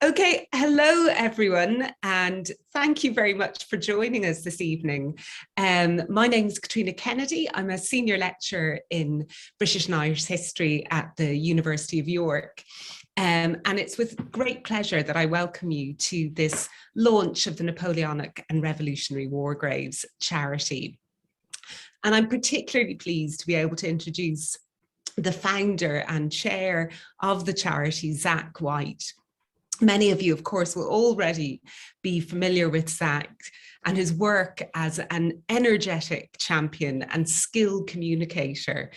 Okay, hello everyone, and thank you very much for joining us this evening. My name is Catriona Kennedy. I'm a senior lecturer in British and Irish history at the University of York. And it's with great pleasure that I welcome you to this launch of the Napoleonic and Revolutionary War Graves charity. And I'm particularly pleased to be able to introduce the founder and chair of the charity, Zack White. Many of you, of course, will already be familiar with Zack and his work as an energetic champion and skilled communicator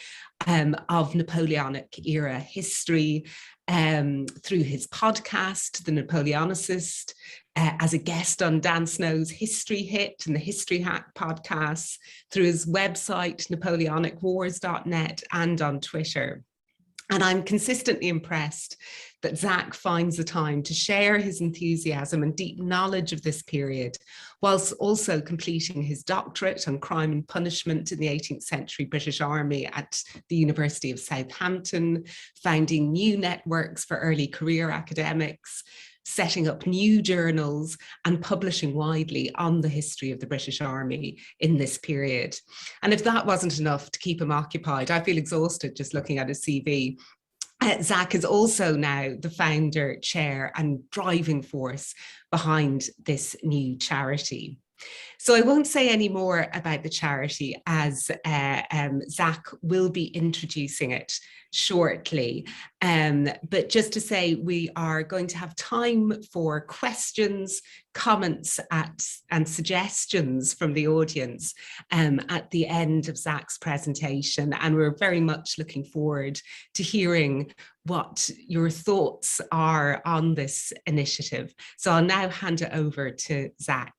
of Napoleonic era history, through his podcast, The Napoleonicist, as a guest on Dan Snow's History Hit and the History Hack podcasts, through his website, napoleonicwars.net, and on Twitter. And I'm consistently impressed that Zack finds the time to share his enthusiasm and deep knowledge of this period, whilst also completing his doctorate on crime and punishment in the 18th century British Army at the University of Southampton, founding new networks for early career academics, setting up new journals and publishing widely on the history of the British Army in this period. And if that wasn't enough to keep him occupied, I feel exhausted just looking at his CV. Zack is also now the founder, chair, and driving force behind this new charity. So I won't say any more about the charity, as Zack will be introducing it shortly. But just to say, we are going to have time for questions, comments and suggestions from the audience at the end of Zack's presentation. And we're very much looking forward to hearing what your thoughts are on this initiative. So I'll now hand it over to Zack.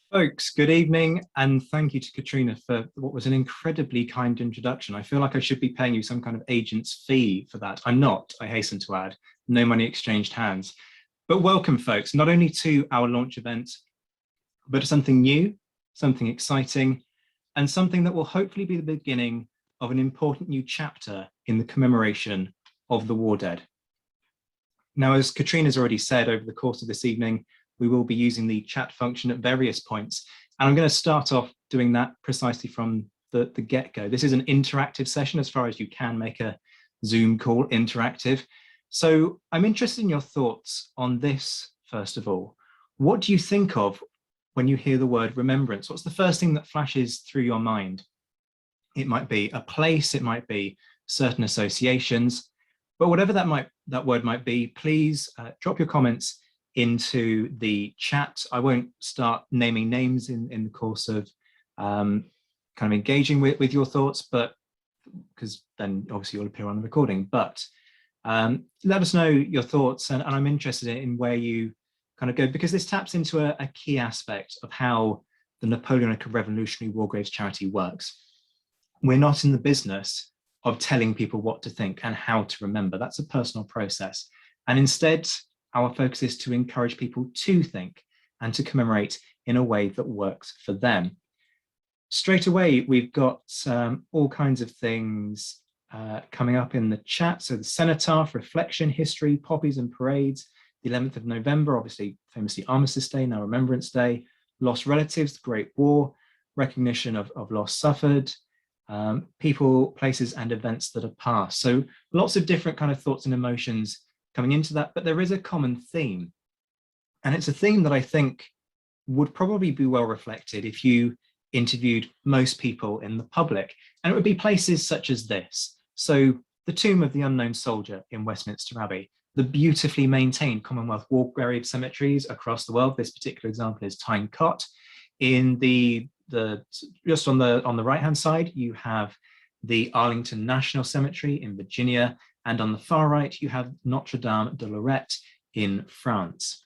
Folks, good evening, and thank you to Catriona for what was an incredibly kind introduction. I feel like I should be paying you some kind of agent's fee for that. I'm not, I hasten to add. No money exchanged hands. But welcome, folks, not only to our launch event, but to something new, something exciting, and something that will hopefully be the beginning of an important new chapter in the commemoration of the war dead. Now, as Catriona's already said, over the course of this evening, we will be using the chat function at various points. And I'm going to start off doing that precisely from the get-go. This is an interactive session as far as you can make a Zoom call interactive. So I'm interested in your thoughts on this, first of all. What do you think of when you hear the word remembrance? What's the first thing that flashes through your mind? It might be a place, it might be certain associations, but whatever that word might be, please drop your comments into the chat. I won't start naming names in the course of kind of engaging with your thoughts, but because then obviously you'll appear on the recording, but let us know your thoughts, and I'm interested in where you kind of go, because this taps into a key aspect of how the Napoleonic and Revolutionary War Graves charity works. We're not in the business of telling people what to think and how to remember. That's a personal process. And instead, our focus is to encourage people to think and to commemorate in a way that works for them. Straight away, we've got all kinds of things coming up in the chat. So the cenotaph, reflection, history, poppies and parades, the 11th of November, obviously famously Armistice Day, now Remembrance Day, lost relatives, the Great War, recognition of loss suffered, people, places and events that have passed. So lots of different kind of thoughts and emotions coming into that, but there is a common theme. And it's a theme that I think would probably be well reflected if you interviewed most people in the public. And it would be places such as this. So the tomb of the unknown soldier in Westminster Abbey, the beautifully maintained Commonwealth War Grave cemeteries across the world. This particular example is Tyne Cot. In the just on the right-hand side, you have the Arlington National Cemetery in Virginia. And on the far right, you have Notre Dame de Lorette in France.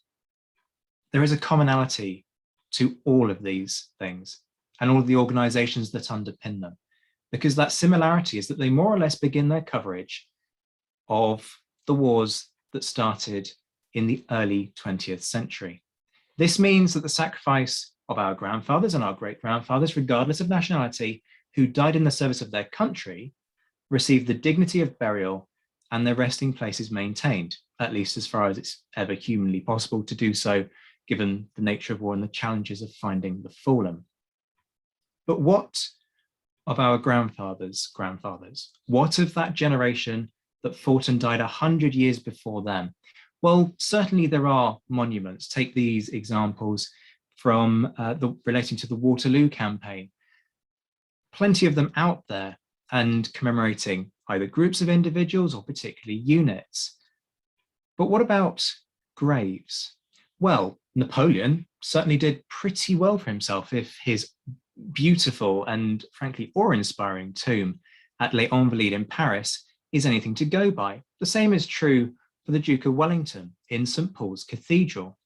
There is a commonality to all of these things and all of the organizations that underpin them, because that similarity is that they more or less begin their coverage of the wars that started in the early 20th century. This means that the sacrifice of our grandfathers and our great-grandfathers, regardless of nationality, who died in the service of their country, received the dignity of burial and their resting places maintained, at least as far as it's ever humanly possible to do so, given the nature of war and the challenges of finding the fallen. But what of our grandfathers' grandfathers? What of that generation that fought and died 100 years before them? Well, certainly there are monuments. Take these examples from relating to the Waterloo campaign. Plenty of them out there and commemorating either groups of individuals or particularly units. But what about graves? Well, Napoleon certainly did pretty well for himself if his beautiful and frankly awe-inspiring tomb at Les Invalides in Paris is anything to go by. The same is true for the Duke of Wellington in St. Paul's Cathedral.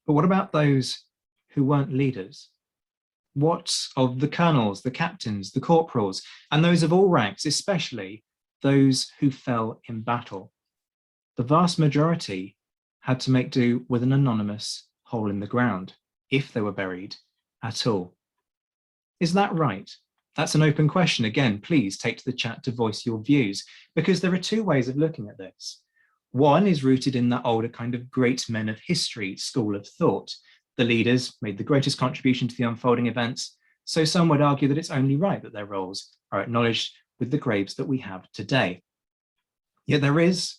But what about those who weren't leaders? What of the colonels, the captains, the corporals, and those of all ranks, especially those who fell in battle? The vast majority had to make do with an anonymous hole in the ground, if they were buried at all. Is that right? That's an open question. Again, please take to the chat to voice your views, because there are two ways of looking at this. One is rooted in that older kind of great men of history school of thought. The leaders made the greatest contribution to the unfolding events, so some would argue that it's only right that their roles are acknowledged with the graves that we have today. Yet there is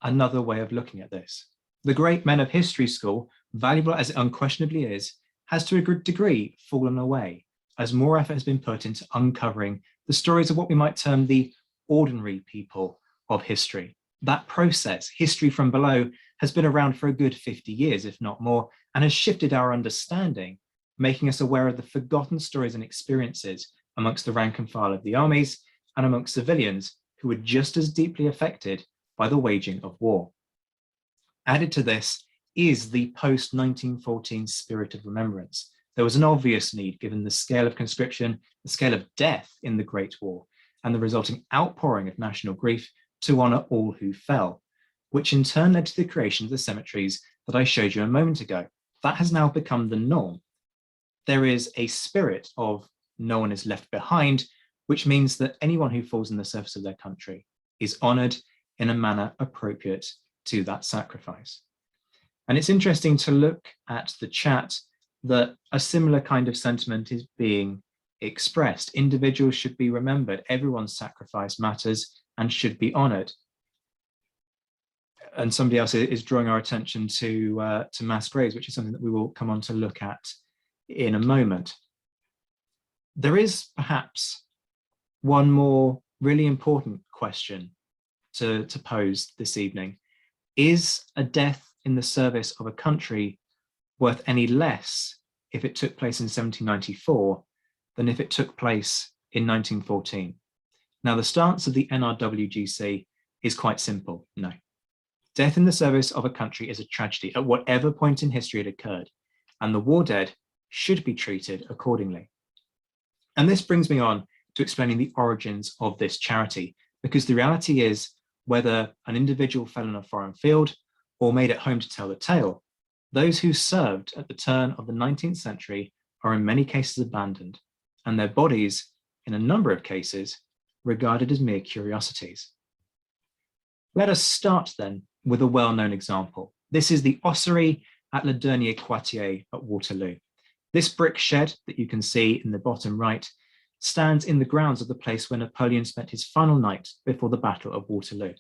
another way of looking at this. The great men of history school, valuable as it unquestionably is, has to a good degree fallen away as more effort has been put into uncovering the stories of what we might term the ordinary people of history. That process, history from below, has been around for a good 50 years, if not more, and has shifted our understanding, making us aware of the forgotten stories and experiences amongst the rank and file of the armies and amongst civilians who were just as deeply affected by the waging of war. Added to this is the post-1914 spirit of remembrance. There was an obvious need, given the scale of conscription, the scale of death in the Great War, and the resulting outpouring of national grief, to honour all who fell, which in turn led to the creation of the cemeteries that I showed you a moment ago. That has now become the norm. There is a spirit of no one is left behind, which means that anyone who falls in the service of their country is honoured in a manner appropriate to that sacrifice. And it's interesting to look at the chat that a similar kind of sentiment is being expressed. Individuals should be remembered. Everyone's sacrifice matters and should be honoured. And somebody else is drawing our attention to mass graves, which is something that we will come on to look at in a moment. There is perhaps one more really important question to pose this evening. Is a death in the service of a country worth any less if it took place in 1794 than if it took place in 1914? Now, the stance of the NRWGC is quite simple. No. Death in the service of a country is a tragedy at whatever point in history it occurred, and the war dead should be treated accordingly. And this brings me on to explaining the origins of this charity, because the reality is, whether an individual fell in a foreign field or made it home to tell the tale, those who served at the turn of the 19th century are in many cases abandoned, and their bodies, in a number of cases, regarded as mere curiosities. Let us start then with a well-known example. This is the ossuary at Le Dernier Quartier at Waterloo. This brick shed that you can see in the bottom right stands in the grounds of the place where Napoleon spent his final night before the Battle of Waterloo.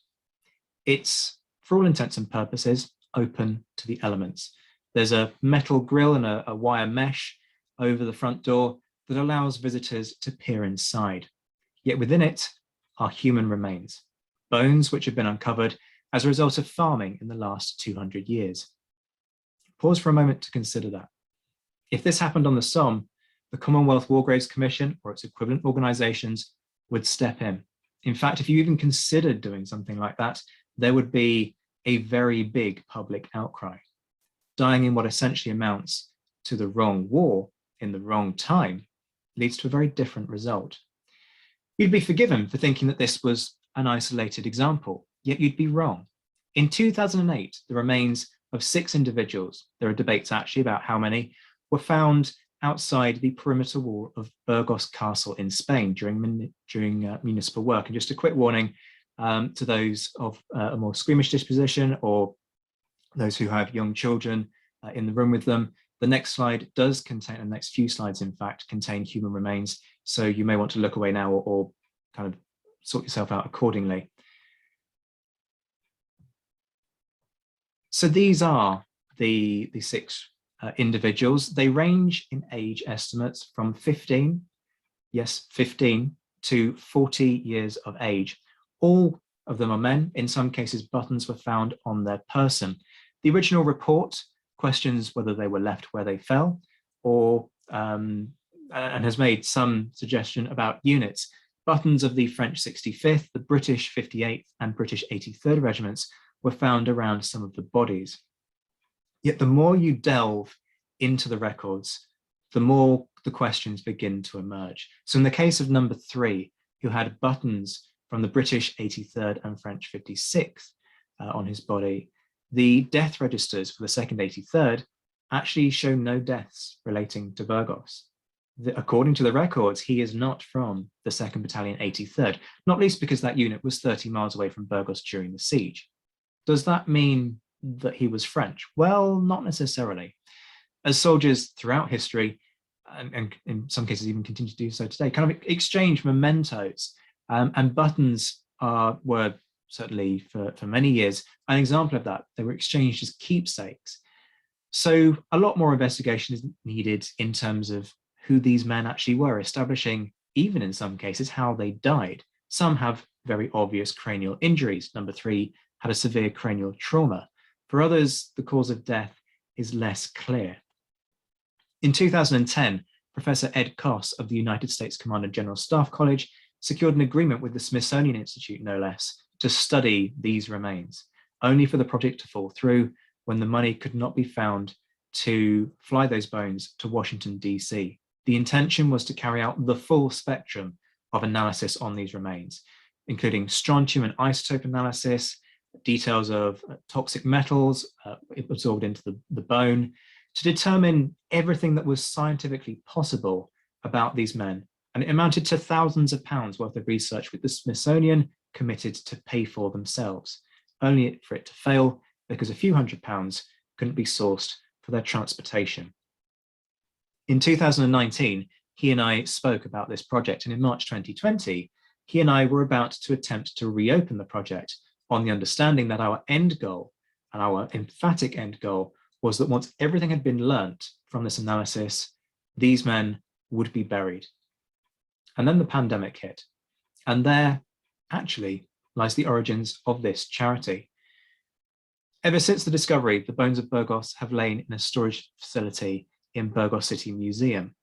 It's, for all intents and purposes, open to the elements. There's a metal grille and a wire mesh over the front door that allows visitors to peer inside. Yet within it are human remains, bones which have been uncovered as a result of farming in the last 200 years. Pause for a moment to consider that. If this happened on the Somme, the Commonwealth War Graves Commission or its equivalent organisations would step in. In fact, if you even considered doing something like that, there would be a very big public outcry. Dying in what essentially amounts to the wrong war in the wrong time leads to a very different result. You'd be forgiven for thinking that this was an isolated example, yet you'd be wrong. In 2008, the remains of 6 individuals, there are debates actually about how many, were found outside the perimeter wall of Burgos Castle in Spain during municipal work. And just a quick warning, to those of a more squeamish disposition or those who have young children in the room with them. The next slide does contain, the next few slides in fact, contain human remains. So you may want to look away now or kind of sort yourself out accordingly. So these are the six individuals. They range in age estimates from 15 to 40 years of age. All of them are men. In some cases, buttons were found on their person. The original report questions whether they were left where they fell, or and has made some suggestion about units. Buttons of the French 65th, the British 58th, and British 83rd regiments were found around some of the bodies. Yet the more you delve into the records, the more the questions begin to emerge. So in the case of number 3, who had buttons from the British 83rd and French 56th on his body, the death registers for the second 83rd actually show no deaths relating to Burgos. According to the records, he is not from the 2nd Battalion 83rd, not least because that unit was 30 miles away from Burgos during the siege. Does that mean that he was French? Well, not necessarily. As soldiers throughout history, and in some cases even continue to do so today, kind of exchange mementos, and buttons were certainly for many years an example of that. They were exchanged as keepsakes. So a lot more investigation is needed in terms of who these men actually were, establishing, even in some cases, how they died. Some have very obvious cranial injuries. Number 3 had a severe cranial trauma. For others, the cause of death is less clear. In 2010, Professor Ed Koss of the United States Command and General Staff College secured an agreement with the Smithsonian Institute, no less, to study these remains, only for the project to fall through when the money could not be found to fly those bones to Washington, DC. The intention was to carry out the full spectrum of analysis on these remains, including strontium and isotope analysis, details of toxic metals absorbed into the bone, to determine everything that was scientifically possible about these men. And it amounted to thousands of pounds worth of research, with the Smithsonian committed to pay for themselves, only for it to fail because a few £100 couldn't be sourced for their transportation. In 2019, he and I spoke about this project, and in March 2020, he and I were about to attempt to reopen the project on the understanding that our end goal, and our emphatic end goal, was that once everything had been learnt from this analysis, these men would be buried. And then the pandemic hit, and there actually lies the origins of this charity. Ever since the discovery, the bones of Burgos have lain in a storage facility in Burgos City Museum,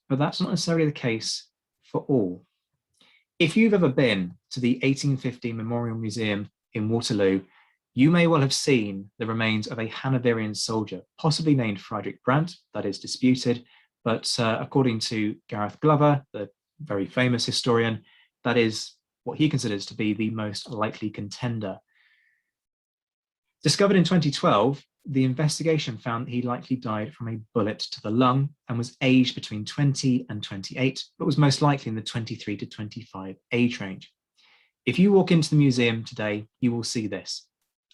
but that's not necessarily the case for all. If you've ever been to the 1815 Memorial Museum in Waterloo, you may well have seen the remains of a Hanoverian soldier, possibly named Friedrich Brandt. That is disputed, but according to Gareth Glover, the very famous historian, that is what he considers to be the most likely contender. Discovered in 2012, the investigation found that he likely died from a bullet to the lung and was aged between 20 and 28, but was most likely in the 23 to 25 age range. If you walk into the museum today, you will see this,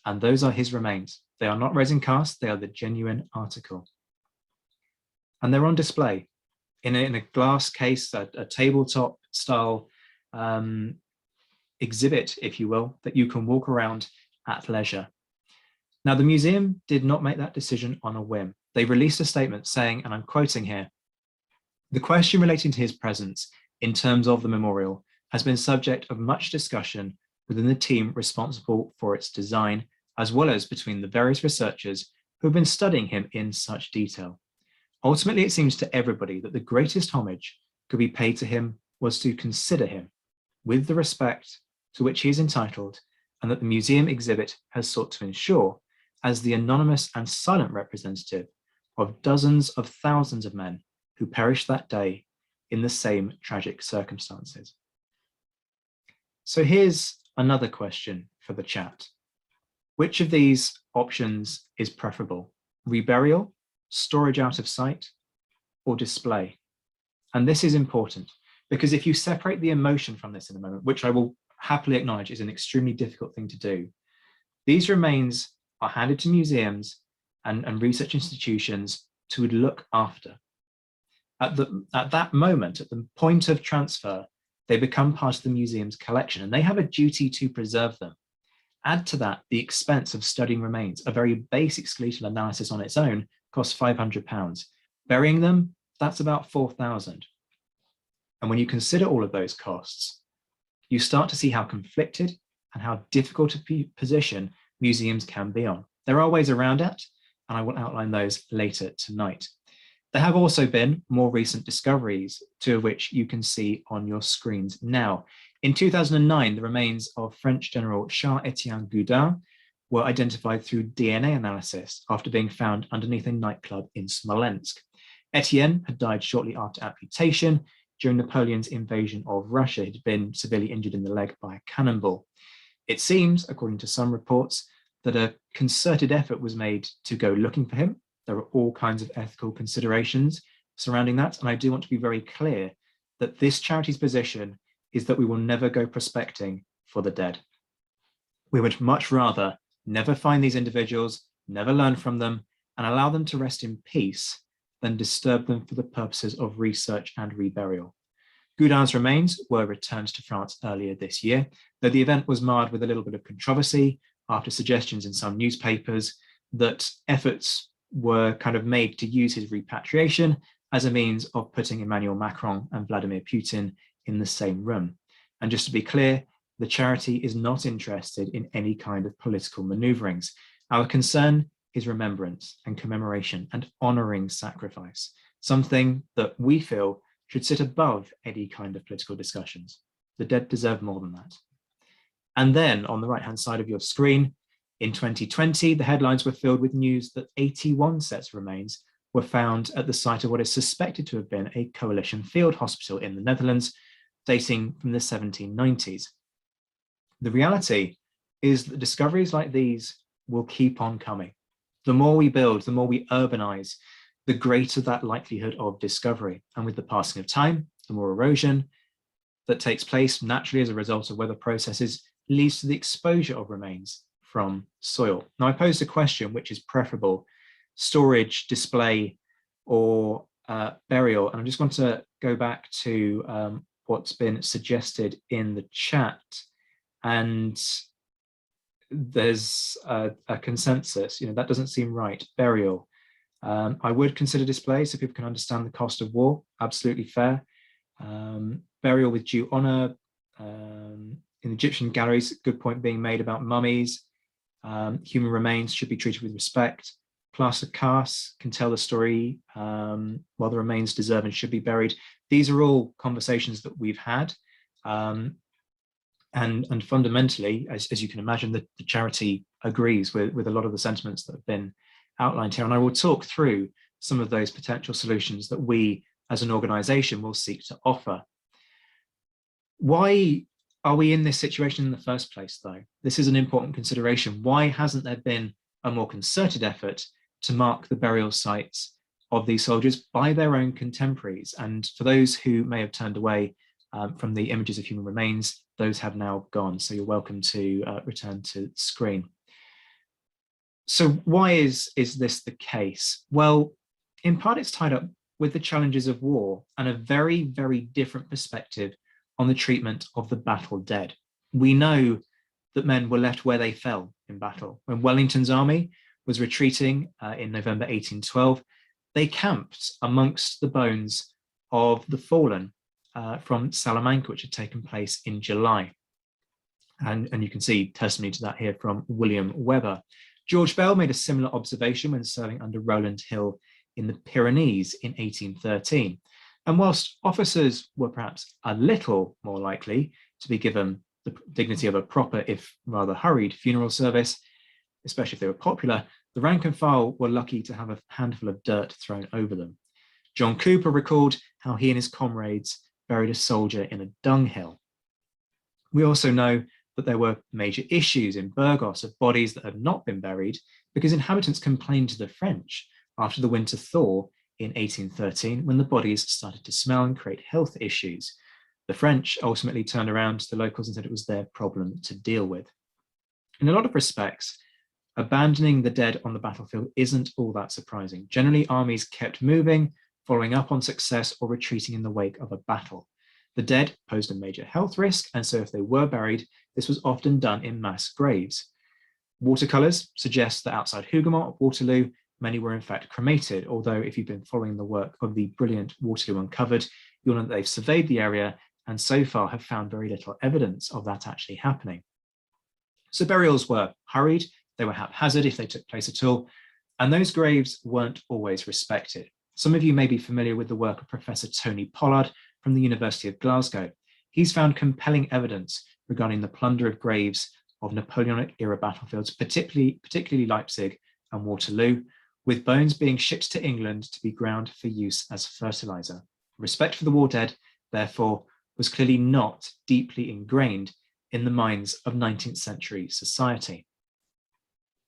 and those are his remains. They are not resin cast, they are the genuine article. And they're on display in a glass case, a tabletop style exhibit, if you will, that you can walk around at leisure. Now, the museum did not make that decision on a whim. They released a statement saying, and I'm quoting here, "The question relating to his presence in terms of the memorial has been subject of much discussion within the team responsible for its design, as well as between the various researchers who have been studying him in such detail. Ultimately, it seems to everybody that the greatest homage could be paid to him was to consider him with the respect to which he is entitled, and that the museum exhibit has sought to ensure, as the anonymous and silent representative of dozens of thousands of men who perished that day in the same tragic circumstances." So here's another question for the chat. Which of these options is preferable? Reburial, storage out of sight, or display? And this is important, because if you separate the emotion from this in a moment, which I will happily acknowledge is an extremely difficult thing to do. These remains are handed to museums and research institutions to look after. At that moment, at the point of transfer, they become part of the museum's collection and they have a duty to preserve them. Add to that the expense of studying remains. A very basic skeletal analysis on its own costs £500. Burying them, that's about 4,000. And when you consider all of those costs, you start to see how conflicted and how difficult a position museums can be on. There are ways around it, and I will outline those later tonight. There have also been more recent discoveries, two of which you can see on your screens now. In 2009, the remains of French General Charles-Étienne Gudin were identified through DNA analysis after being found underneath a nightclub in Smolensk. Etienne had died shortly after amputation during Napoleon's invasion of Russia. He'd been severely injured in the leg by a cannonball. It seems, according to some reports, that a concerted effort was made to go looking for him. There are all kinds of ethical considerations surrounding that, and I do want to be very clear that this charity's position is that we will never go prospecting for the dead. We would much rather never find these individuals, never learn from them, and allow them to rest in peace than disturb them for the purposes of research and reburial. Gudin's remains were returned to France earlier this year, though the event was marred with a little bit of controversy after suggestions in some newspapers that efforts were kind of made to use his repatriation as a means of putting Emmanuel Macron and Vladimir Putin in the same room. And just to be clear, the charity is not interested in any kind of political maneuverings. Our concern is remembrance and commemoration and honouring sacrifice, something that we feel should sit above any kind of political discussions. The dead deserve more than that. And then on the right-hand side of your screen, in 2020, the headlines were filled with news that 81 sets of remains were found at the site of what is suspected to have been a coalition field hospital in the Netherlands, dating from the 1790s. The reality is that discoveries like these will keep on coming. The more we build, the more we urbanize, the greater that likelihood of discovery. And with the passing of time, the more erosion that takes place naturally as a result of weather processes leads to the exposure of remains from soil. Now, I posed a question, which is preferable, storage, display, or burial. And I just want to go back to what's been suggested in the chat. And there's a consensus, that doesn't seem right. Burial. I would consider display so people can understand the cost of war, absolutely fair. Burial with due honor. In Egyptian galleries, good point being made about mummies. Human remains should be treated with respect. Plaster casts can tell the story while the remains deserve and should be buried. These are all conversations that we've had. And fundamentally, as you can imagine, the charity agrees with a lot of the sentiments that have been outlined here. And I will talk through some of those potential solutions that we as an organisation will seek to offer. Why are we in this situation in the first place, though? This is an important consideration. Why hasn't there been a more concerted effort to mark the burial sites of these soldiers by their own contemporaries? And for those who may have turned away from the images of human remains, those have now gone. So you're welcome to return to the screen. So why is this the case? Well, in part it's tied up with the challenges of war and a very, very different perspective on the treatment of the battle dead. We know that men were left where they fell in battle. When Wellington's army was retreating in November 1812, they camped amongst the bones of the fallen from Salamanca, which had taken place in July. And you can see testimony to that here from William Webber. George Bell made a similar observation when serving under Rowland Hill in the Pyrenees in 1813. And whilst officers were perhaps a little more likely to be given the dignity of a proper, if rather hurried, funeral service, especially if they were popular, the rank and file were lucky to have a handful of dirt thrown over them. John Cooper recalled how he and his comrades buried a soldier in a dunghill. We also know that there were major issues in Burgos of bodies that had not been buried because inhabitants complained to the French after the winter thaw in 1813 when the bodies started to smell and create health issues. The French ultimately turned around to the locals and said it was their problem to deal with. In a lot of respects, abandoning the dead on the battlefield isn't all that surprising. Generally, armies kept moving, following up on success, or retreating in the wake of a battle. The dead posed a major health risk, and so if they were buried, this was often done in mass graves. Watercolours suggest that outside Hougoumont, Waterloo, many were in fact cremated, although if you've been following the work of the brilliant Waterloo Uncovered, you'll know that they've surveyed the area and so far have found very little evidence of that actually happening. So burials were hurried, they were haphazard if they took place at all, and those graves weren't always respected. Some of you may be familiar with the work of Professor Tony Pollard from the University of Glasgow. He's found compelling evidence regarding the plunder of graves of Napoleonic-era battlefields, particularly Leipzig and Waterloo, with bones being shipped to England to be ground for use as fertilizer. Respect for the war dead, therefore, was clearly not deeply ingrained in the minds of 19th century society.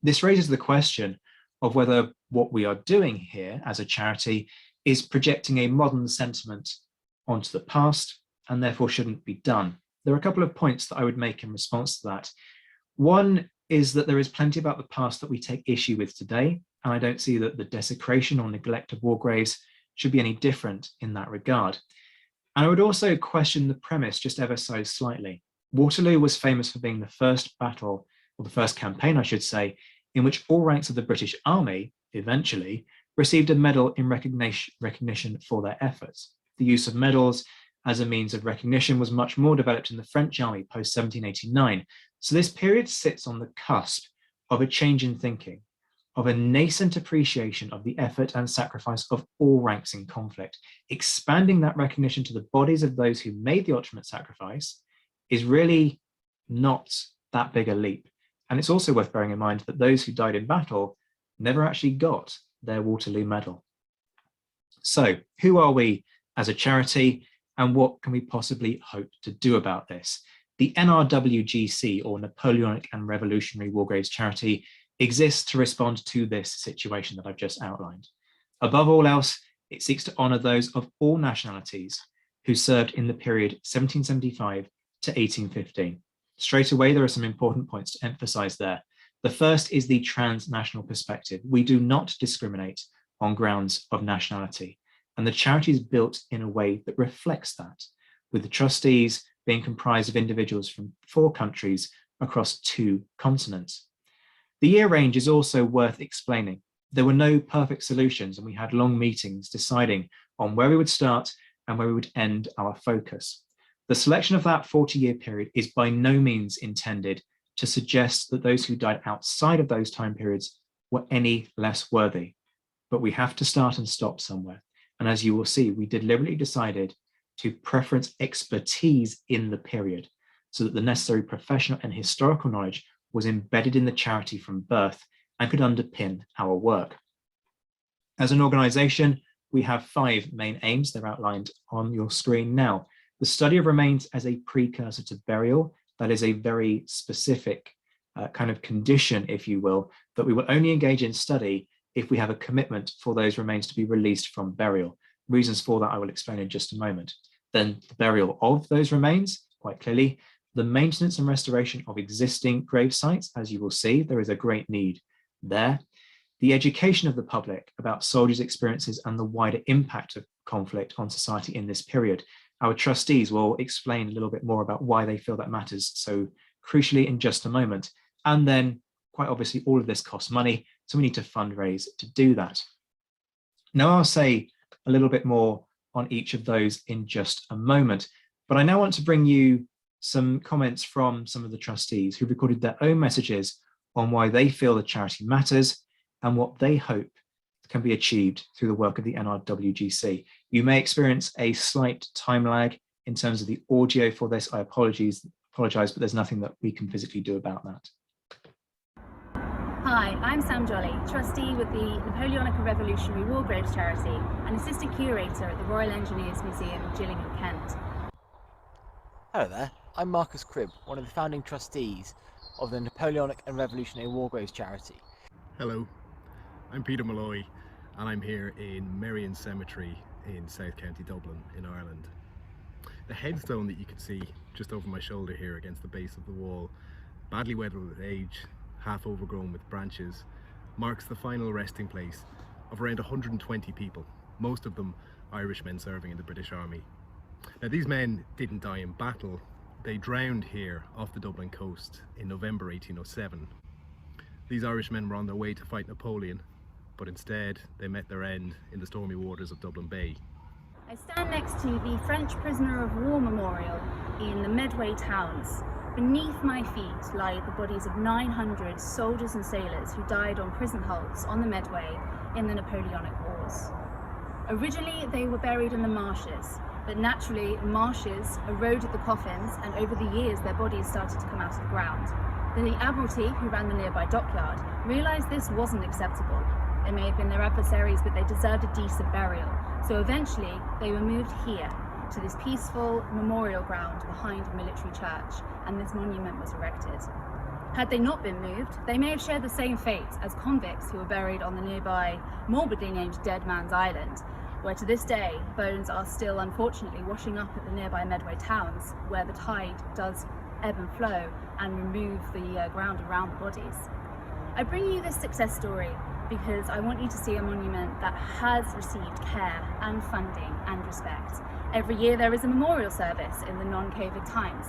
This raises the question of whether what we are doing here as a charity is projecting a modern sentiment onto the past and therefore shouldn't be done. There are a couple of points that I would make in response to that. One is that there is plenty about the past that we take issue with today, and I don't see that the desecration or neglect of war graves should be any different in that regard. And I would also question the premise just ever so slightly. Waterloo was famous for being the first battle, or the first campaign, I should say, in which all ranks of the British Army, eventually, received a medal in recognition for their efforts. The use of medals as a means of recognition was much more developed in the French army post-1789. So this period sits on the cusp of a change in thinking, of a nascent appreciation of the effort and sacrifice of all ranks in conflict. Expanding that recognition to the bodies of those who made the ultimate sacrifice is really not that big a leap. And it's also worth bearing in mind that those who died in battle never actually got their Waterloo medal. So who are we as a charity, and what can we possibly hope to do about this? The NRWGC, or Napoleonic and Revolutionary War Graves Charity, exists to respond to this situation that I've just outlined. Above all else, it seeks to honour those of all nationalities who served in the period 1775 to 1815. Straight away, there are some important points to emphasise there. The first is the transnational perspective. We do not discriminate on grounds of nationality, and the charity is built in a way that reflects that, with the trustees being comprised of individuals from 4 countries across 2 continents. The year range is also worth explaining. There were no perfect solutions, and we had long meetings deciding on where we would start and where we would end our focus. The selection of that 40-year period is by no means intended to suggest that those who died outside of those time periods were any less worthy, but we have to start and stop somewhere. And as you will see, we deliberately decided to preference expertise in the period so that the necessary professional and historical knowledge was embedded in the charity from birth and could underpin our work. As an organisation, we have 5 main aims. They're outlined on your screen now. The study of remains as a precursor to burial. That is a very specific kind of condition, if you will, that we will only engage in study if we have a commitment for those remains to be released from burial. Reasons for that I will explain in just a moment. Then the burial of those remains, quite clearly, the maintenance and restoration of existing grave sites. As you will see, there is a great need there. The education of the public about soldiers' experiences and the wider impact of conflict on society in this period. Our trustees will explain a little bit more about why they feel that matters so crucially in just a moment. And then, quite obviously, all of this costs money, so we need to fundraise to do that. Now, I'll say a little bit more on each of those in just a moment, but I now want to bring you some comments from some of the trustees who recorded their own messages on why they feel the charity matters and what they hope can be achieved through the work of the NRWGC. You may experience a slight time lag in terms of the audio for this. I apologise, but there's nothing that we can physically do about that. Hi, I'm Sam Jolly, trustee with the Napoleonic and Revolutionary War Graves Charity and assistant curator at the Royal Engineers Museum, Gillingham, Kent. Hello there, I'm Marcus Cribb, one of the founding trustees of the Napoleonic and Revolutionary War Graves Charity. Hello, I'm Peter Malloy and I'm here in Merrion Cemetery in South County Dublin in Ireland. The headstone that you can see just over my shoulder here against the base of the wall, badly weathered with age, half overgrown with branches, marks the final resting place of around 120 people, most of them Irishmen serving in the British Army. Now, these men didn't die in battle, they drowned here off the Dublin coast in November 1807. These Irishmen were on their way to fight Napoleon, but instead they met their end in the stormy waters of Dublin Bay. I stand next to the French Prisoner of War Memorial in the Medway towns. Beneath my feet lie the bodies of 900 soldiers and sailors who died on prison hulks on the Medway in the Napoleonic Wars. Originally they were buried in the marshes, but naturally marshes eroded the coffins, and over the years their bodies started to come out of the ground. Then the Admiralty, who ran the nearby dockyard, realised this wasn't acceptable. They may have been their adversaries, but they deserved a decent burial. So eventually they were moved here to this peaceful memorial ground behind a military church, and this monument was erected. Had they not been moved, they may have shared the same fate as convicts who were buried on the nearby, morbidly named Dead Man's Island, where to this day bones are still unfortunately washing up at the nearby Medway towns, where the tide does ebb and flow and remove the ground around the bodies. I bring you this success story because I want you to see a monument that has received care and funding and respect. Every year there is a memorial service in the non-COVID times.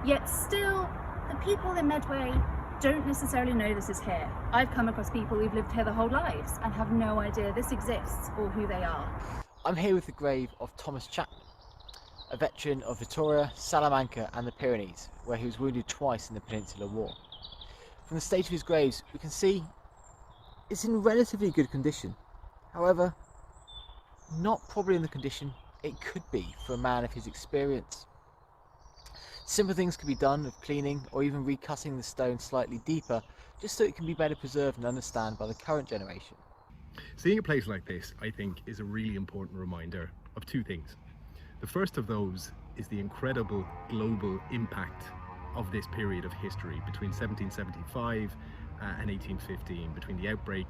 Yet still, the people in Medway don't necessarily know this is here. I've come across people who've lived here their whole lives and have no idea this exists or who they are. I'm here with the grave of Thomas Chapman, a veteran of Victoria, Salamanca and the Pyrenees, where he was wounded twice in the Peninsular War. From the state of his graves, we can see it's in relatively good condition. However, not probably in the condition it could be for a man of his experience. Simple things can be done of cleaning or even recutting the stone slightly deeper, just so it can be better preserved and understood by the current generation. Seeing a place like this, I think, is a really important reminder of two things. The first of those is the incredible global impact of this period of history between 1775 and 1815, between the outbreak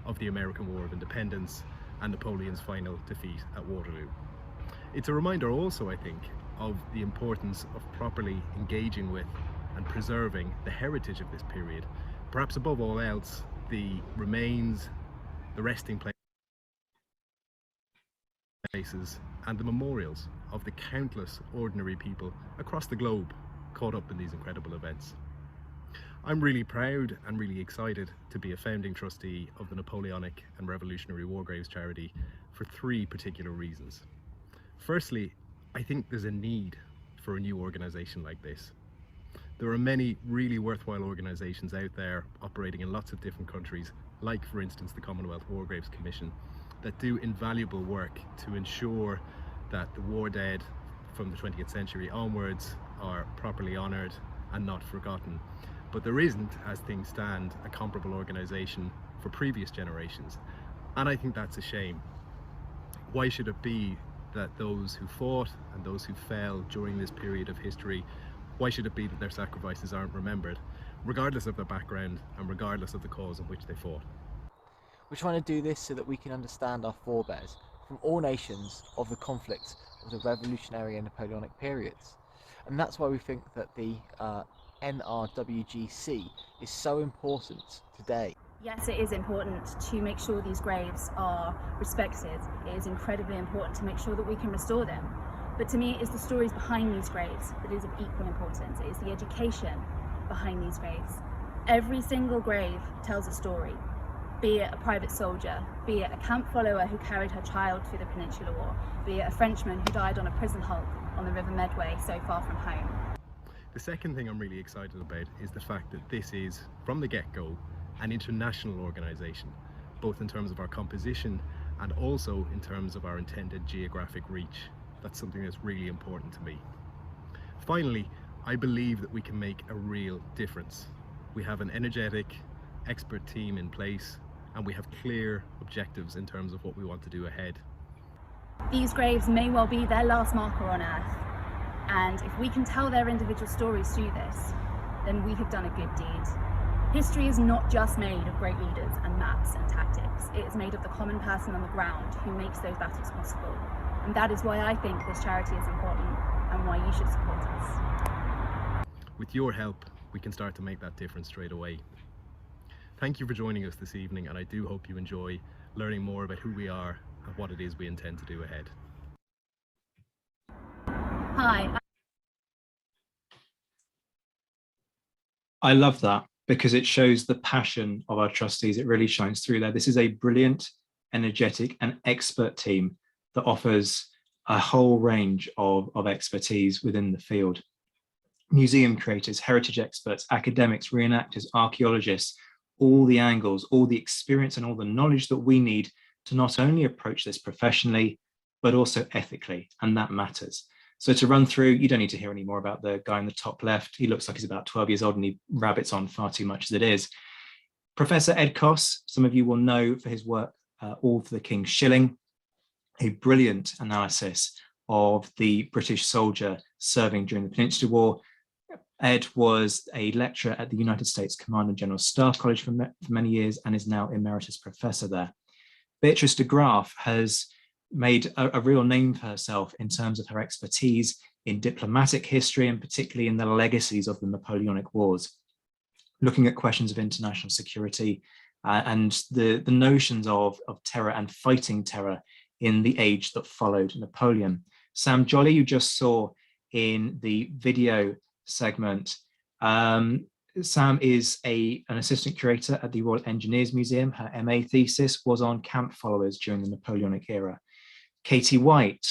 of the American War of Independence and Napoleon's final defeat at Waterloo. It's a reminder also, I think, of the importance of properly engaging with and preserving the heritage of this period. Perhaps above all else, the remains, the resting places and the memorials of the countless ordinary people across the globe caught up in these incredible events. I'm really proud and really excited to be a founding trustee of the Napoleonic and Revolutionary War Graves charity for three particular reasons. Firstly, I think there's a need for a new organisation like this. There are many really worthwhile organisations out there operating in lots of different countries, like for instance the Commonwealth War Graves Commission, that do invaluable work to ensure that the war dead from the 20th century onwards are properly honoured and not forgotten. But there isn't, as things stand, a comparable organisation for previous generations, and I think that's a shame. Why should it be that those who fought and those who fell during this period of history, why should it be that their sacrifices aren't remembered, regardless of their background and regardless of the cause in which they fought? We're trying to do this so that we can understand our forebears from all nations of the conflicts of the Revolutionary and Napoleonic periods. And that's why we think that the NRWGC is so important today. Yes, it is important to make sure these graves are respected. It is incredibly important to make sure that we can restore them. But to me, it is the stories behind these graves that is of equal importance. It is the education behind these graves. Every single grave tells a story, be it a private soldier, be it a camp follower who carried her child through the Peninsular War, be it a Frenchman who died on a prison hulk on the River Medway so far from home. The second thing I'm really excited about is the fact that this is, from the get-go, an international organisation, both in terms of our composition and also in terms of our intended geographic reach. That's something that's really important to me. Finally, I believe that we can make a real difference. We have an energetic, expert team in place, and we have clear objectives in terms of what we want to do ahead. These graves may well be their last marker on Earth, and if we can tell their individual stories through this, then we have done a good deed. History is not just made of great leaders and maps and tactics. It is made of the common person on the ground who makes those battles possible. And that is why I think this charity is important. and why you should support us. With your help, we can start to make that difference straight away. Thank you for joining us this evening, and I do hope you enjoy learning more about who we are and what it is we intend to do ahead. Hi. I love that because it shows the passion of our trustees. It really shines through there. This is a brilliant, energetic and expert team that offers a whole range of expertise within the field. Museum creators, heritage experts, academics, reenactors, archaeologists, all the angles, all the experience and all the knowledge that we need to not only approach this professionally, but also ethically, and that matters. So to run through, you don't need to hear any more about the guy in the top left. He looks like he's about 12 years old and he rabbits on far too much as it is. Professor Ed Koss, some of you will know for his work, All for the King's Shilling, a brilliant analysis of the British soldier serving during the Peninsular War. Ed was a lecturer at the United States Command and General Staff College for many years and is now emeritus professor there. Beatrice de Graaf has made a real name for herself in terms of her expertise in diplomatic history and particularly in the legacies of the Napoleonic Wars, looking at questions of international security and the notions of terror and fighting terror in the age that followed Napoleon. Sam Jolly, you just saw in the video segment, Sam is an assistant curator at the Royal Engineers Museum. Her MA thesis was on camp followers during the Napoleonic era. Katie White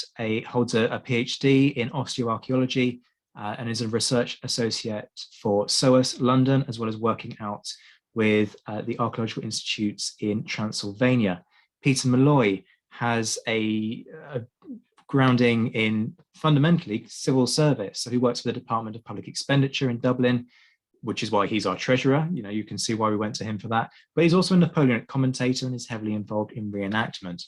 holds a PhD in osteoarchaeology and is a research associate for SOAS London, as well as working out with the Archaeological Institutes in Transylvania. Peter Malloy has a grounding in fundamentally civil service. So he works for the Department of Public Expenditure in Dublin, which is why he's our treasurer. You know, you can see why we went to him for that. But he's also a Napoleonic commentator and is heavily involved in reenactment.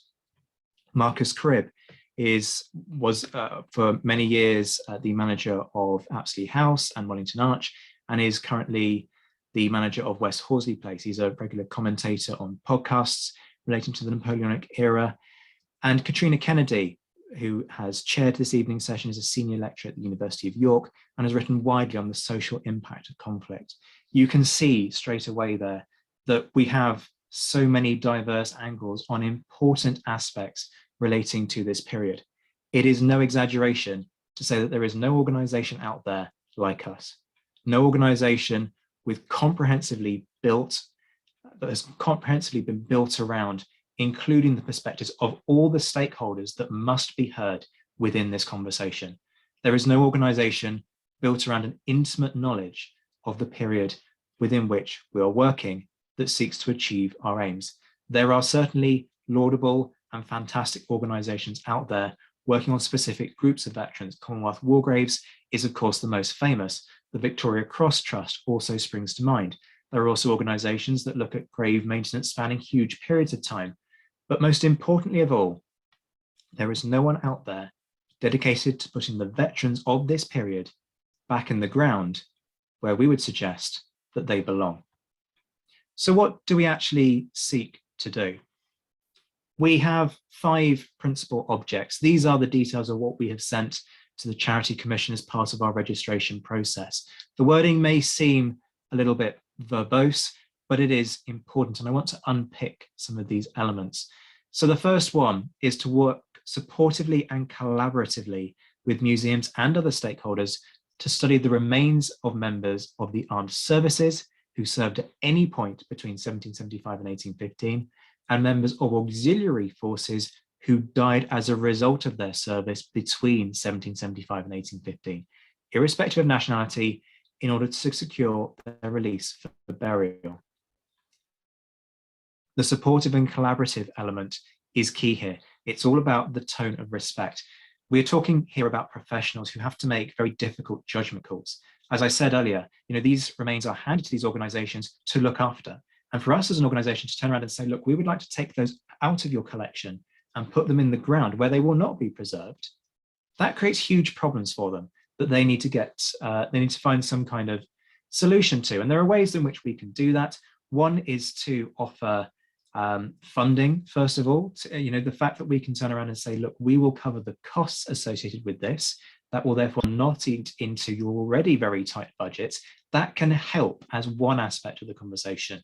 Marcus Cribb was for many years the manager of Apsley House and Wellington Arch, and is currently the manager of West Horsley Place. He's a regular commentator on podcasts relating to the Napoleonic era. And Catriona Kennedy, who has chaired this evening's session, is a senior lecturer at the University of York and has written widely on the social impact of conflict. You can see straight away there that we have so many diverse angles on important aspects relating to this period. It is no exaggeration to say that there is no organization out there like us, no organization with that has comprehensively been built around including the perspectives of all the stakeholders that must be heard within this conversation. There is no organization built around an intimate knowledge of the period within which we are working that seeks to achieve our aims. There are certainly laudable and fantastic organizations out there working on specific groups of veterans. Commonwealth War Graves is of course the most famous. The Victoria Cross Trust also springs to mind. There are also organizations that look at grave maintenance spanning huge periods of time. But most importantly of all, there is no one out there dedicated to putting the veterans of this period back in the ground where we would suggest that they belong. So what do we actually seek to do? We have 5 principal objects. These are the details of what we have sent to the Charity Commission as part of our registration process. The wording may seem a little bit verbose, but it is important, and I want to unpick some of these elements. So the first one is to work supportively and collaboratively with museums and other stakeholders to study the remains of members of the armed services who served at any point between 1775 and 1815, and members of auxiliary forces who died as a result of their service between 1775 and 1815, irrespective of nationality, in order to secure their release for burial. The supportive and collaborative element is key here. It's all about the tone of respect. We're talking here about professionals who have to make very difficult judgment calls. As I said earlier, these remains are handed to these organizations to look after. And for us as an organization to turn around and say, look, we would like to take those out of your collection and put them in the ground where they will not be preserved, that creates huge problems for them that they need to find some kind of solution to. And there are ways in which we can do that. One is to offer funding, first of all. The fact that we can turn around and say, look, we will cover the costs associated with this. that will therefore not eat into your already very tight budgets, that can help as one aspect of the conversation.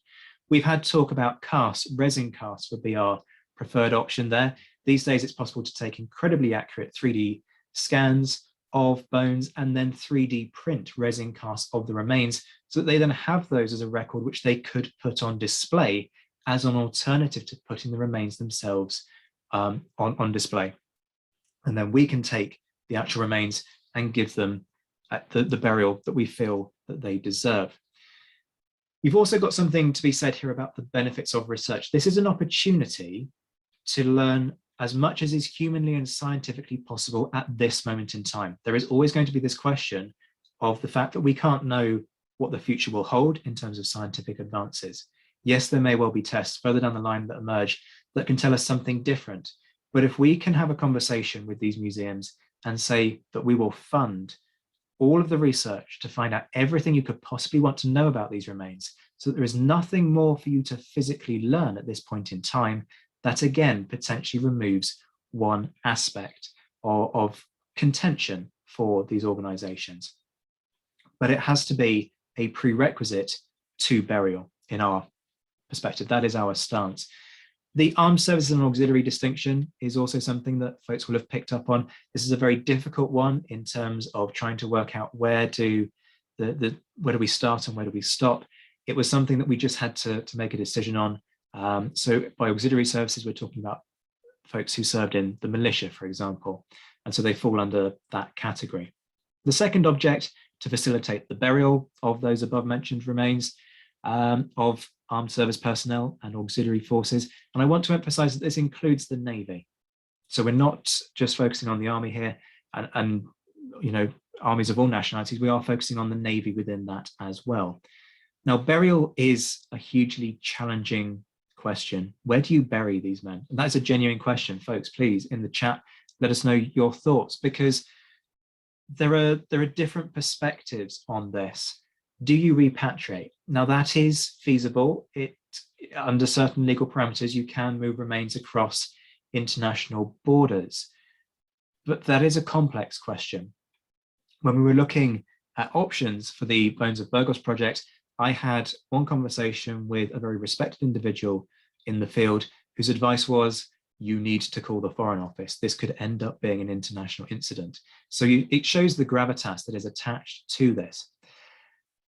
We've had talk about casts. Resin casts would be our preferred option there. These days, it's possible to take incredibly accurate 3D scans of bones and then 3D print resin casts of the remains, so that they then have those as a record which they could put on display as an alternative to putting the remains themselves on display. And then we can take the actual remains and give them the burial that we feel that they deserve. You've also got something to be said here about the benefits of research. This is an opportunity to learn as much as is humanly and scientifically possible at this moment in time. There is always going to be this question of the fact that we can't know what the future will hold in terms of scientific advances. Yes, there may well be tests further down the line that emerge that can tell us something different. But if we can have a conversation with these museums and say that we will fund all of the research to find out everything you could possibly want to know about these remains, so that there is nothing more for you to physically learn at this point in time, that again potentially removes one aspect of contention for these organizations. But it has to be a prerequisite to burial in our perspective. That is our stance. The armed services and auxiliary distinction is also something that folks will have picked up on. This is a very difficult one in terms of trying to work out where do we start and where do we stop. It was something that we just had to make a decision on. So by auxiliary services, we're talking about folks who served in the militia, for example, and so they fall under that category. The second object, to facilitate the burial of those above mentioned remains of armed service personnel and auxiliary forces. And I want to emphasize that this includes the Navy. So we're not just focusing on the Army here and you know, armies of all nationalities. We are focusing on the Navy within that as well. Now, burial is a hugely challenging question. Where do you bury these men? And that's a genuine question, folks. Please, in the chat, let us know your thoughts, because there are different perspectives on this. Do you repatriate? Now, that is feasible. Under certain legal parameters, you can move remains across international borders, but that is a complex question. When we were looking at options for the Bones of Burgos project, I had one conversation with a very respected individual in the field whose advice was, you need to call the Foreign Office. This could end up being an international incident. So it shows the gravitas that is attached to this.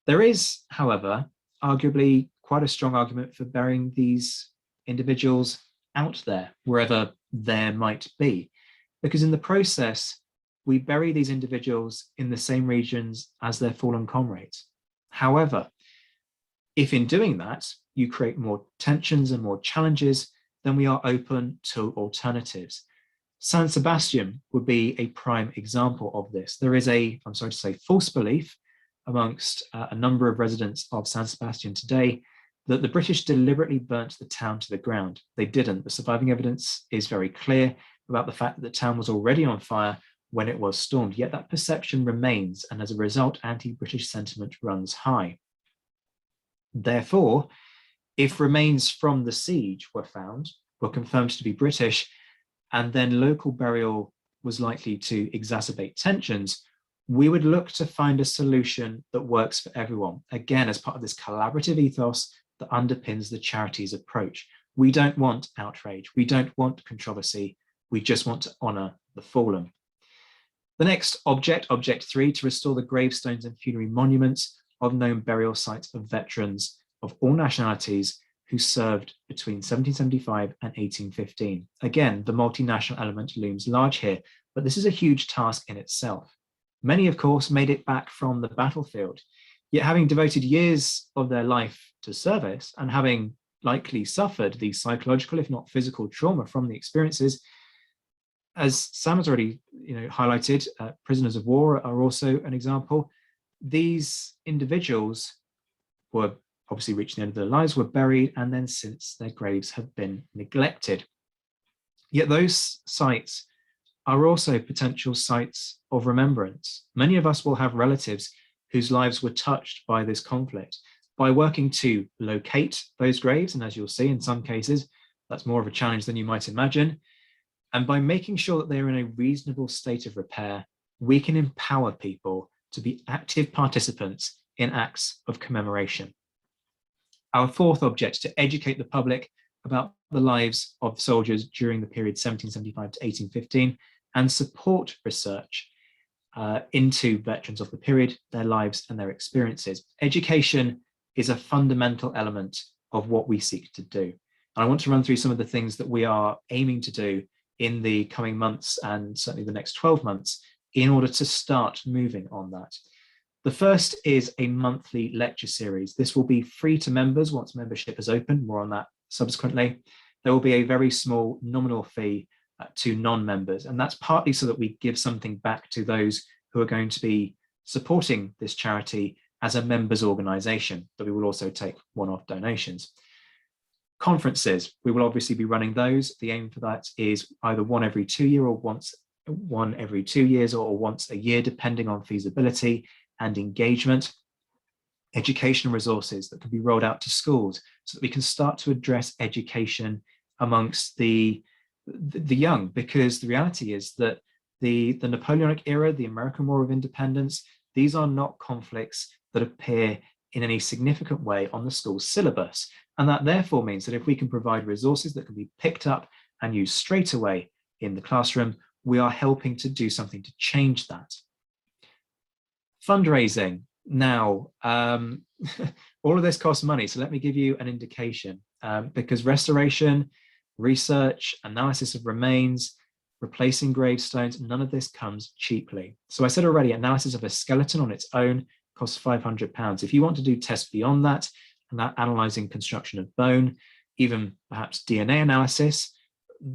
There is, however, arguably quite a strong argument for burying these individuals out there, wherever there might be, because in the process, we bury these individuals in the same regions as their fallen comrades. However, if in doing that, you create more tensions and more challenges, then we are open to alternatives. San Sebastian would be a prime example of this. There is I'm sorry to say, false belief amongst a number of residents of San Sebastian today that the British deliberately burnt the town to the ground. They didn't. The surviving evidence is very clear about the fact that the town was already on fire when it was stormed, yet that perception remains, and as a result, anti-British sentiment runs high. Therefore, if remains from the siege were confirmed to be British, and then local burial was likely to exacerbate tensions, we would look to find a solution that works for everyone. Again, as part of this collaborative ethos that underpins the charity's approach. We don't want outrage. We don't want controversy. We just want to honour the fallen. The next object, object 3, to restore the gravestones and funerary monuments of known burial sites of veterans of all nationalities who served between 1775 and 1815. Again, the multinational element looms large here, but this is a huge task in itself. Many, of course, made it back from the battlefield, yet having devoted years of their life to service and having likely suffered the psychological, if not physical, trauma from the experiences, as Sam has already highlighted, prisoners of war are also an example. These individuals were obviously reached the end of their lives, were buried, and then since their graves have been neglected. Yet those sites are also potential sites of remembrance. Many of us will have relatives whose lives were touched by this conflict. By working to locate those graves, and as you'll see in some cases, that's more of a challenge than you might imagine, and by making sure that they are in a reasonable state of repair, we can empower people to be active participants in acts of commemoration. Our fourth object is to educate the public about the lives of soldiers during the period 1775 to 1815 and support research into veterans of the period, their lives and their experiences. Education is a fundamental element of what we seek to do. And I want to run through some of the things that we are aiming to do in the coming months and certainly the next 12 months in order to start moving on that. The first is a monthly lecture series. This will be free to members once membership is open, more on that subsequently. There will be a very small nominal fee to non-members, and that's partly so that we give something back to those who are going to be supporting this charity as a members organisation, but we will also take one-off donations. Conferences, we will obviously be running those. The aim for that is either one every 2 years or one every 2 years or once a year, depending on feasibility and engagement. Educational resources that can be rolled out to schools so that we can start to address education amongst the young, because the reality is that the Napoleonic era, the American War of Independence, these are not conflicts that appear in any significant way on the school syllabus. And that therefore means that if we can provide resources that can be picked up and used straight away in the classroom, we are helping to do something to change that. Fundraising. Now, all of this costs money, so let me give you an indication, because restoration, research, analysis of remains, replacing gravestones, none of this comes cheaply. So I said already, analysis of a skeleton on its own costs £500. If you want to do tests beyond that, and that analysing construction of bone, even perhaps DNA analysis,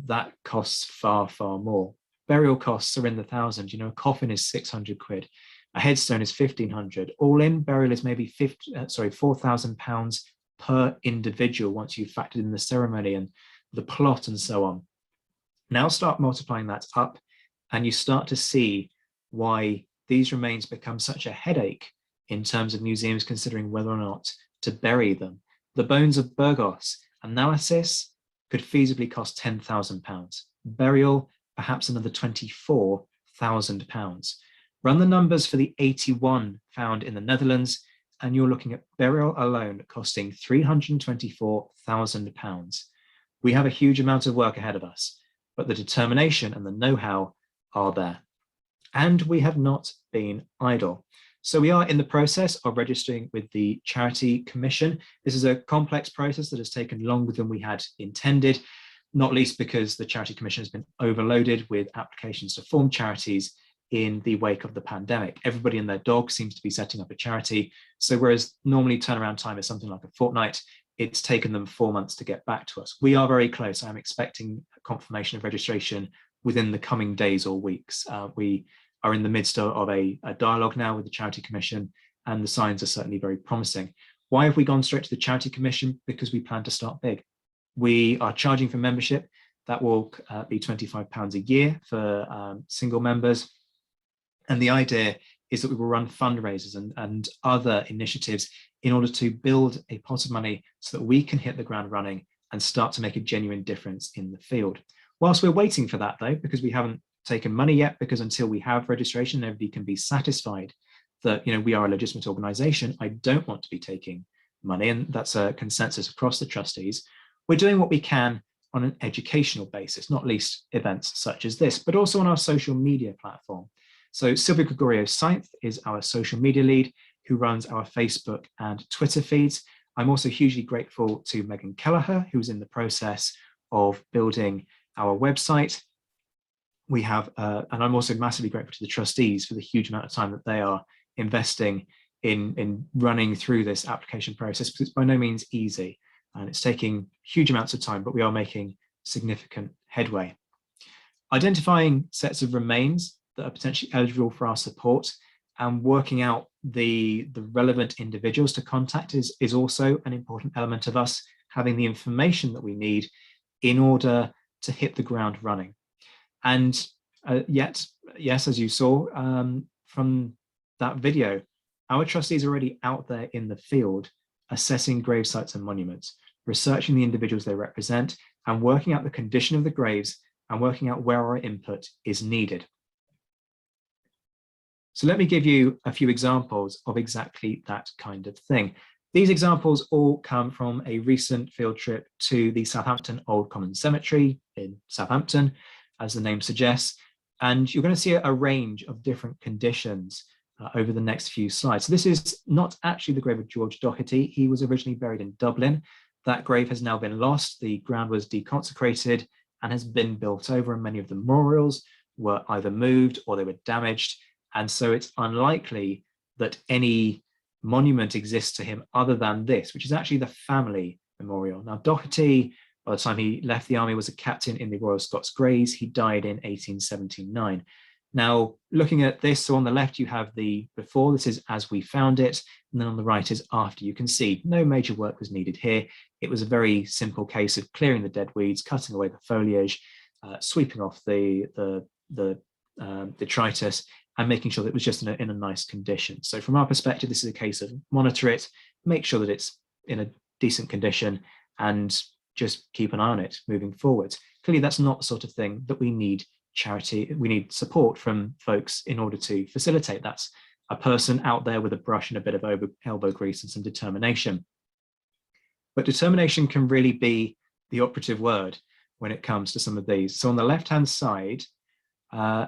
that costs far, far more. Burial costs are in the thousands. You know, a coffin is 600 quid. A headstone is 1,500. All in, burial is maybe £4,000 per individual once you've factored in the ceremony and the plot and so on. Now start multiplying that up and you start to see why these remains become such a headache in terms of museums considering whether or not to bury them. The bones of Burgos, analysis could feasibly cost £10,000. Burial, perhaps another £24,000. Run the numbers for the 81 found in the Netherlands, and you're looking at burial alone costing £324,000. We have a huge amount of work ahead of us, but the determination and the know-how are there. And we have not been idle. So we are in the process of registering with the Charity Commission. This is a complex process that has taken longer than we had intended, not least because the Charity Commission has been overloaded with applications to form charities in the wake of the pandemic. Everybody and their dog seems to be setting up a charity. So whereas normally turnaround time is something like a fortnight, it's taken them 4 months to get back to us. We are very close. I'm expecting confirmation of registration within the coming days or weeks. We are in the midst of a dialogue now with the Charity Commission, and the signs are certainly very promising. Why have we gone straight to the Charity Commission? Because we plan to start big. We are charging for membership. That will be £25 a year for single members. And the idea is that we will run fundraisers and other initiatives in order to build a pot of money so that we can hit the ground running and start to make a genuine difference in the field. Whilst we're waiting for that though, because we haven't taken money yet, because until we have registration, nobody can be satisfied that, you know, we are a legitimate organisation. I don't want to be taking money, and that's a consensus across the trustees. We're doing what we can on an educational basis, not least events such as this, but also on our social media platform. So Sylvia Gregorio Sainth is our social media lead who runs our Facebook and Twitter feeds. I'm also hugely grateful to Megan Kelleher, who's in the process of building our website. We have, and I'm also massively grateful to the trustees for the huge amount of time that they are investing in running through this application process, because it's by no means easy and it's taking huge amounts of time, but we are making significant headway. Identifying sets of remains that are potentially eligible for our support and working out the relevant individuals to contact is also an important element of us having the information that we need in order to hit the ground running. And yet, yes, as you saw from that video, our trustees are already out there in the field assessing grave sites and monuments, researching the individuals they represent, and working out the condition of the graves and working out where our input is needed. So let me give you a few examples of exactly that kind of thing. These examples all come from a recent field trip to the Southampton Old Common Cemetery in Southampton, as the name suggests. And you're going to see a range of different conditions over the next few slides. So this is not actually the grave of George Doherty. He was originally buried in Dublin. That grave has now been lost. The ground was deconsecrated and has been built over, and many of the memorials were either moved or they were damaged. And so it's unlikely that any monument exists to him other than this, which is actually the family memorial. Now, Doherty, by the time he left the army, was a captain in the Royal Scots Greys. He died in 1879. Now, looking at this, so on the left, you have the before, this is as we found it, and then on the right is after. You can see no major work was needed here. It was a very simple case of clearing the dead weeds, cutting away the foliage, sweeping off the detritus, and making sure that it was just in a nice condition. So from our perspective, this is a case of monitor it, make sure that it's in a decent condition, and just keep an eye on it moving forward. Clearly, that's not the sort of thing that we need we need support from folks in order to facilitate. That's a person out there with a brush and a bit of elbow grease and some determination. But determination can really be the operative word when it comes to some of these. So on the left-hand side,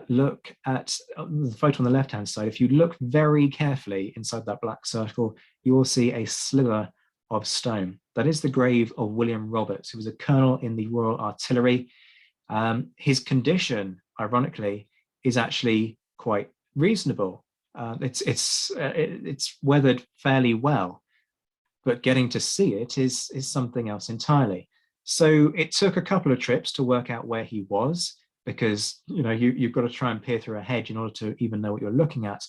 look at the photo on the left-hand side. If you look very carefully inside that black circle, you will see a sliver of stone. That is the grave of William Roberts, who was a colonel in the Royal Artillery. His condition, ironically, is actually quite reasonable. It's weathered fairly well, but getting to see it is something else entirely. So it took a couple of trips to work out where he was, because you've got to try and peer through a hedge in order to even know what you're looking at.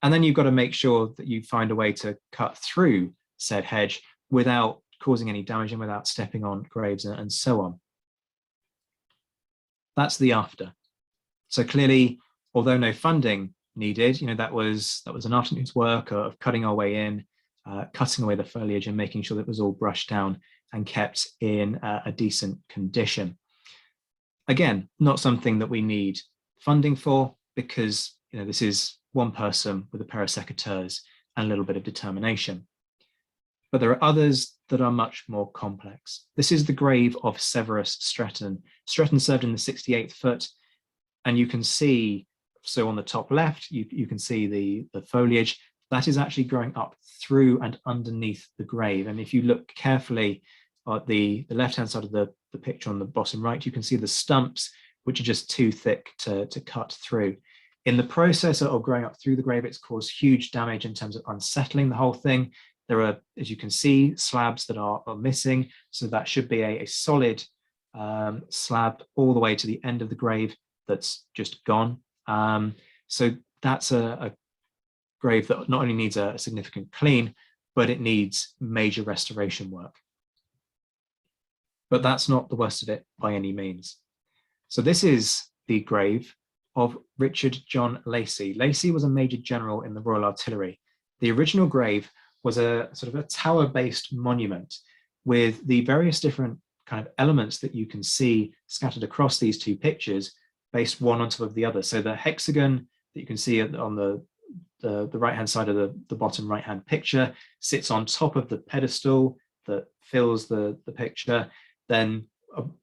And then you've got to make sure that you find a way to cut through said hedge without causing any damage and without stepping on graves and so on. That's the after. So clearly, although no funding needed, that was an afternoon's work of cutting our way in, cutting away the foliage and making sure that it was all brushed down and kept in a decent condition. Again, not something that we need funding for, because this is one person with a pair of secateurs and a little bit of determination. But there are others that are much more complex. This is the grave of Severus Stretton. Stretton served in the 68th Foot, and you can see, so on the top left, you can see the foliage. That is actually growing up through and underneath the grave. And if you look carefully at the left-hand side of the picture on the bottom right, you can see the stumps, which are just too thick to cut through. In the process of growing up through the grave, it's caused huge damage in terms of unsettling the whole thing. There are, as you can see, slabs that are missing. So that should be a solid slab all the way to the end of the grave that's just gone. So that's a grave that not only needs a significant clean, but it needs major restoration work. But that's not the worst of it by any means. So this is the grave of Richard John Lacy. Lacy was a Major General in the Royal Artillery. The original grave was a sort of a tower-based monument with the various different kind of elements that you can see scattered across these two pictures, based one on top of the other. So the hexagon that you can see on the right-hand side of the bottom right-hand picture sits on top of the pedestal that fills the picture. Then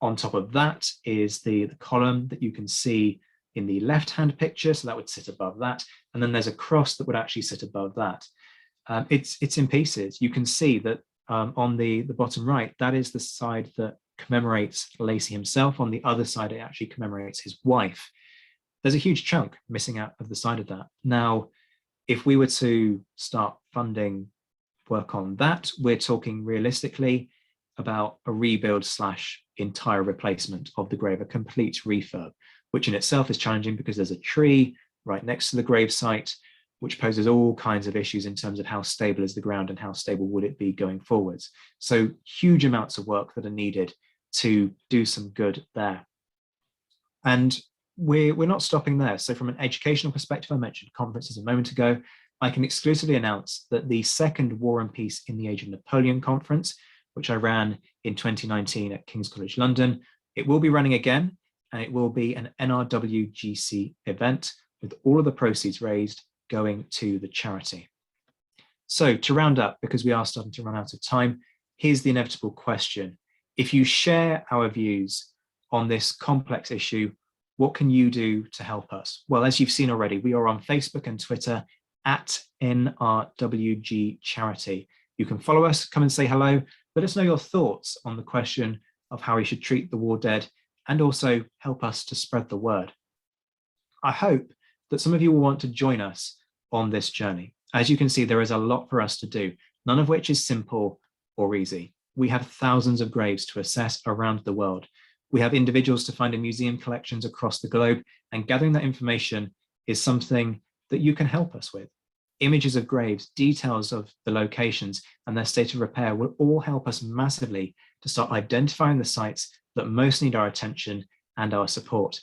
on top of that is the column that you can see in the left-hand picture, so that would sit above that. And then there's a cross that would actually sit above that. It's in pieces. You can see that on the bottom right, that is the side that commemorates Lacy himself. On the other side, it actually commemorates his wife. There's a huge chunk missing out of the side of that. Now, if we were to start funding work on that, we're talking realistically about a rebuild / entire replacement of the grave, a complete refurb, which in itself is challenging because there's a tree right next to the grave site, which poses all kinds of issues in terms of how stable is the ground and how stable would it be going forwards. So huge amounts of work that are needed to do some good there. And we're not stopping there. So from an educational perspective, I mentioned conferences a moment ago, I can exclusively announce that the second War and Peace in the Age of Napoleon conference, which I ran in 2019 at King's College London, it will be running again, and it will be an NRWGC event with all of the proceeds raised going to the charity. So to round up, because we are starting to run out of time, here's the inevitable question. If you share our views on this complex issue, what can you do to help us? Well, as you've seen already, we are on Facebook and Twitter at NRWG Charity. You can follow us, come and say hello, let us know your thoughts on the question of how we should treat the war dead, and also help us to spread the word. I hope that some of you will want to join us on this journey. As you can see, there is a lot for us to do, none of which is simple or easy. We have thousands of graves to assess around the world. We have individuals to find in museum collections across the globe, and gathering that information is something that you can help us with. Images of graves, details of the locations and their state of repair will all help us massively to start identifying the sites that most need our attention and our support.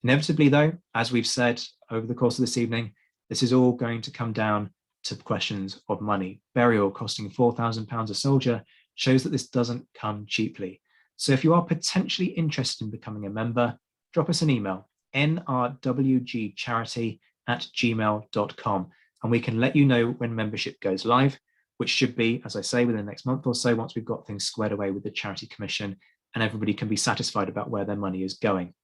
Inevitably though, as we've said over the course of this evening, this is all going to come down to questions of money. Burial costing £4,000 a soldier shows that this doesn't come cheaply. So if you are potentially interested in becoming a member, drop us an email, nrwgcharity@gmail.com, and we can let you know when membership goes live, which should be, as I say, within the next month or so, once we've got things squared away with the Charity Commission and everybody can be satisfied about where their money is going.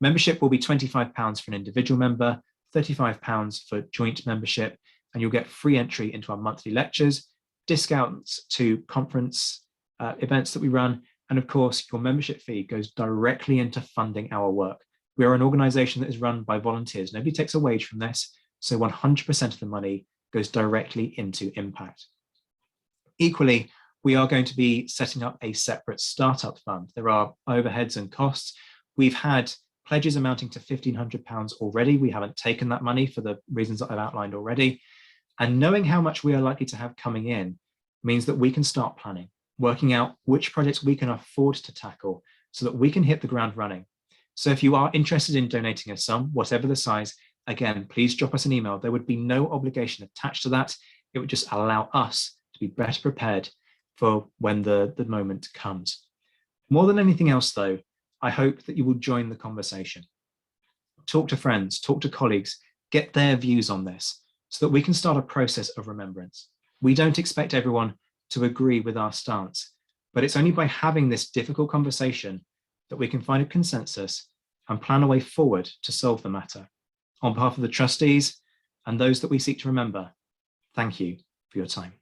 Membership will be £25 for an individual member, £35 for joint membership, and you'll get free entry into our monthly lectures, discounts to conference events that we run, and of course, your membership fee goes directly into funding our work. We are an organisation that is run by volunteers. Nobody takes a wage from this, so 100% of the money goes directly into impact. Equally, we are going to be setting up a separate startup fund. There are overheads and costs. We've had pledges amounting to £1,500 already. We haven't taken that money for the reasons that I've outlined already. And knowing how much we are likely to have coming in means that we can start planning, working out which projects we can afford to tackle so that we can hit the ground running. So if you are interested in donating a sum, whatever the size, again, please drop us an email. There would be no obligation attached to that. It would just allow us to be better prepared for when the moment comes. More than anything else though, I hope that you will join the conversation. Talk to friends, talk to colleagues, get their views on this so that we can start a process of remembrance. We don't expect everyone to agree with our stance, but it's only by having this difficult conversation that we can find a consensus and plan a way forward to solve the matter. On behalf of the trustees and those that we seek to remember, thank you for your time.